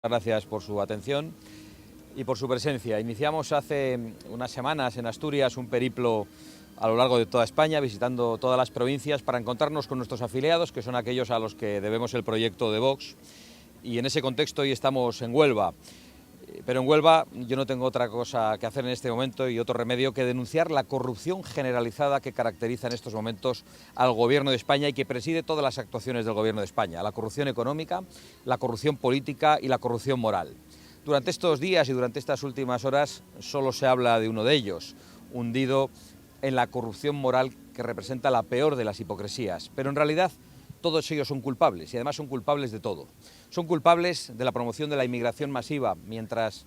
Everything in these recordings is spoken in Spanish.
Gracias por su atención y por su presencia. Iniciamos hace unas semanas en Asturias un periplo a lo largo de toda España, visitando todas las provincias para encontrarnos con nuestros afiliados, que son aquellos a los que debemos el proyecto de Vox. Y en ese contexto hoy estamos en Huelva. Pero en Huelva yo no tengo otra cosa que hacer en este momento y otro remedio que denunciar la corrupción generalizada que caracteriza en estos momentos al Gobierno de España y que preside todas las actuaciones del Gobierno de España: la corrupción económica, la corrupción política y la corrupción moral. Durante estos días y durante estas últimas horas solo se habla de uno de ellos, hundido en la corrupción moral que representa la peor de las hipocresías, pero en realidad todos ellos son culpables y además son culpables de todo. Son culpables de la promoción de la inmigración masiva, mientras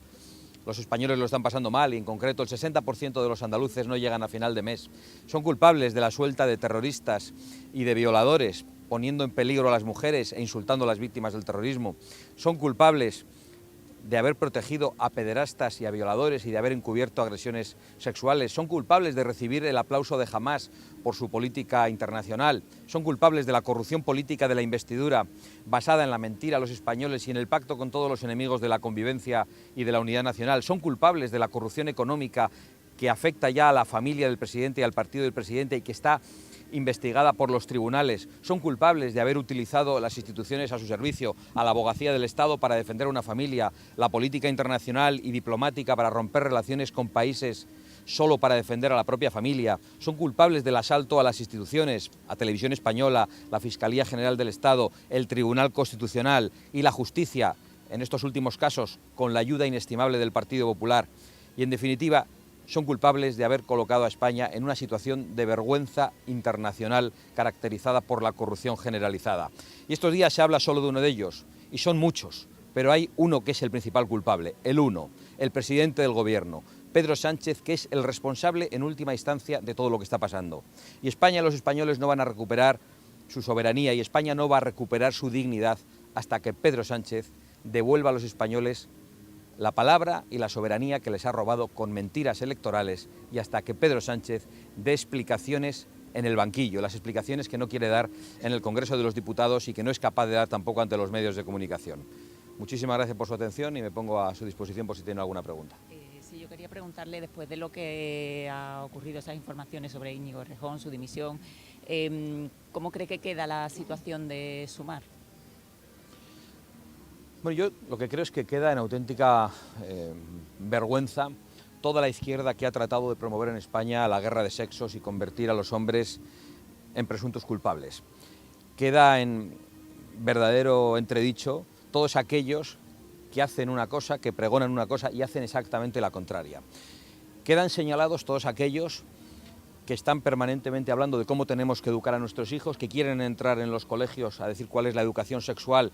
los españoles lo están pasando mal y en concreto el 60% de los andaluces no llegan a final de mes. Son culpables de la suelta de terroristas y de violadores, poniendo en peligro a las mujeres e insultando a las víctimas del terrorismo. Son culpables de haber protegido a pederastas y a violadores y de haber encubierto agresiones sexuales. Son culpables de recibir el aplauso de Hamás por su política internacional. Son culpables de la corrupción política de la investidura basada en la mentira a los españoles y en el pacto con todos los enemigos de la convivencia y de la unidad nacional. Son culpables de la corrupción económica que afecta ya a la familia del presidente y al partido del presidente y que está investigada por los tribunales. Son culpables de haber utilizado las instituciones a su servicio, a la abogacía del Estado para defender a una familia, la política internacional y diplomática para romper relaciones con países solo para defender a la propia familia. Son culpables del asalto a las instituciones, a Televisión Española, la Fiscalía General del Estado, el Tribunal Constitucional y la Justicia, en estos últimos casos con la ayuda inestimable del Partido Popular. Y en definitiva, son culpables de haber colocado a España en una situación de vergüenza internacional caracterizada por la corrupción generalizada. Y estos días se habla solo de uno de ellos, y son muchos, pero hay uno que es el principal culpable, el presidente del Gobierno, Pedro Sánchez, que es el responsable en última instancia de todo lo que está pasando. Y España y los españoles no van a recuperar su soberanía y España no va a recuperar su dignidad hasta que Pedro Sánchez devuelva a los españoles la palabra y la soberanía que les ha robado con mentiras electorales y hasta que Pedro Sánchez dé explicaciones en el banquillo, las explicaciones que no quiere dar en el Congreso de los Diputados y que no es capaz de dar tampoco ante los medios de comunicación. Muchísimas gracias por su atención y me pongo a su disposición por si tiene alguna pregunta. Sí, yo quería preguntarle, después de lo que ha ocurrido, esas informaciones sobre Íñigo Errejón, su dimisión, ¿cómo cree que queda la situación de Sumar? Bueno, yo lo que creo es que queda en auténtica vergüenza toda la izquierda que ha tratado de promover en España la guerra de sexos y convertir a los hombres en presuntos culpables. Queda en verdadero entredicho todos aquellos que hacen una cosa, que pregonan una cosa y hacen exactamente la contraria. Quedan señalados todos aquellos que están permanentemente hablando de cómo tenemos que educar a nuestros hijos, que quieren entrar en los colegios a decir cuál es la educación sexual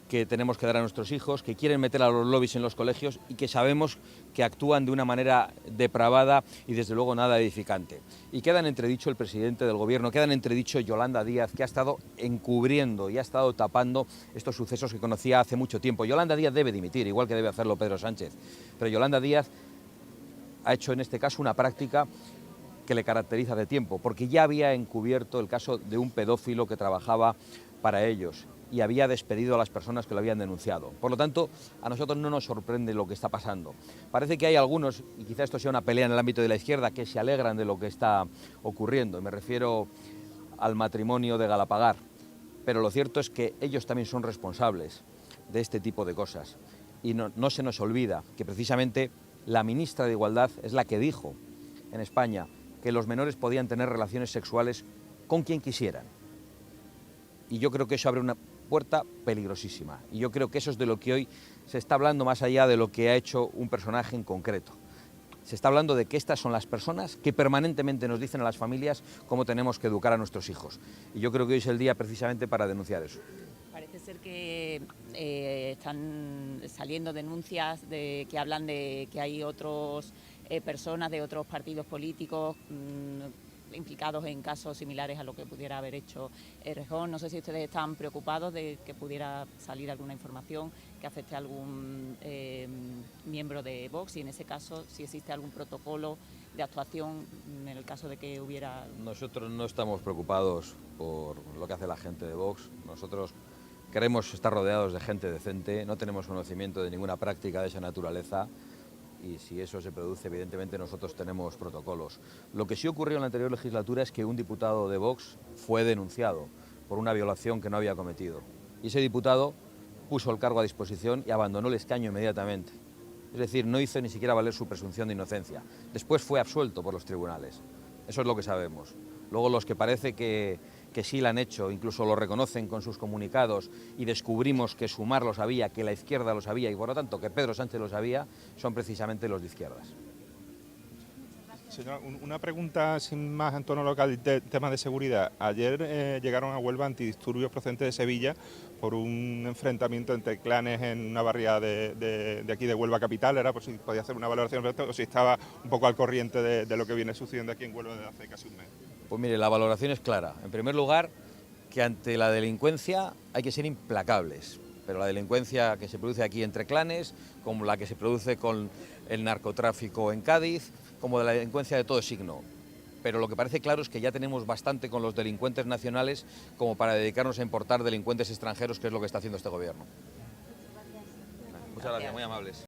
que tenemos que dar a nuestros hijos, que quieren meter a los lobbies en los colegios y que sabemos que actúan de una manera depravada y desde luego nada edificante. Y queda en entredicho el presidente del Gobierno, queda en entredicho Yolanda Díaz, que ha estado encubriendo y ha estado tapando estos sucesos que conocía hace mucho tiempo. Yolanda Díaz debe dimitir, igual que debe hacerlo Pedro Sánchez, pero Yolanda Díaz ha hecho en este caso una práctica que le caracteriza de tiempo, porque ya había encubierto el caso de un pedófilo que trabajaba para ellos y había despedido a las personas que lo habían denunciado. Por lo tanto, a nosotros no nos sorprende lo que está pasando. Parece que hay algunos, y quizá esto sea una pelea en el ámbito de la izquierda, que se alegran de lo que está ocurriendo. Me refiero al matrimonio de Galapagar. Pero lo cierto es que ellos también son responsables de este tipo de cosas. Y no se nos olvida que precisamente la ministra de Igualdad es la que dijo en España que los menores podían tener relaciones sexuales con quien quisieran. Y yo creo que eso abre una puerta peligrosísima. Y yo creo que eso es de lo que hoy se está hablando más allá de lo que ha hecho un personaje en concreto. Se está hablando de que estas son las personas que permanentemente nos dicen a las familias cómo tenemos que educar a nuestros hijos. Y yo creo que hoy es el día precisamente para denunciar eso. Parece ser que están saliendo denuncias que hablan de que hay otras personas de otros partidos políticos implicados en casos similares a lo que pudiera haber hecho Errejón. No sé si ustedes están preocupados de que pudiera salir alguna información que afecte a algún miembro de Vox y en ese caso si existe algún protocolo de actuación en el caso de que hubiera... Nosotros no estamos preocupados por lo que hace la gente de Vox. Nosotros Queremos estar rodeados de gente decente, no tenemos conocimiento de ninguna práctica de esa naturaleza y si eso se produce, evidentemente nosotros tenemos protocolos. Lo que sí ocurrió en la anterior legislatura es que un diputado de Vox fue denunciado por una violación que no había cometido. Y ese diputado puso el cargo a disposición y abandonó el escaño inmediatamente. Es decir, no hizo ni siquiera valer su presunción de inocencia. Después fue absuelto por los tribunales. Eso es lo que sabemos. Luego los que parece que sí lo han hecho, incluso lo reconocen con sus comunicados y descubrimos que Sumar lo sabía, que la izquierda lo sabía y por lo tanto que Pedro Sánchez lo sabía, son precisamente los de izquierdas. Señora, una pregunta sin más en tono local de temas de seguridad. Ayer llegaron a Huelva antidisturbios procedentes de Sevilla por un enfrentamiento entre clanes en una barriada de aquí de Huelva capital. Era por si podía hacer una valoración o si estaba un poco al corriente de lo que viene sucediendo aquí en Huelva desde hace casi un mes. Pues mire, la valoración es clara. En primer lugar, que ante la delincuencia hay que ser implacables. Pero la delincuencia que se produce aquí entre clanes, como la que se produce con el narcotráfico en Cádiz, como de la delincuencia de todo signo. Pero lo que parece claro es que ya tenemos bastante con los delincuentes nacionales como para dedicarnos a importar delincuentes extranjeros, que es lo que está haciendo este gobierno. Muchas gracias, muy amables.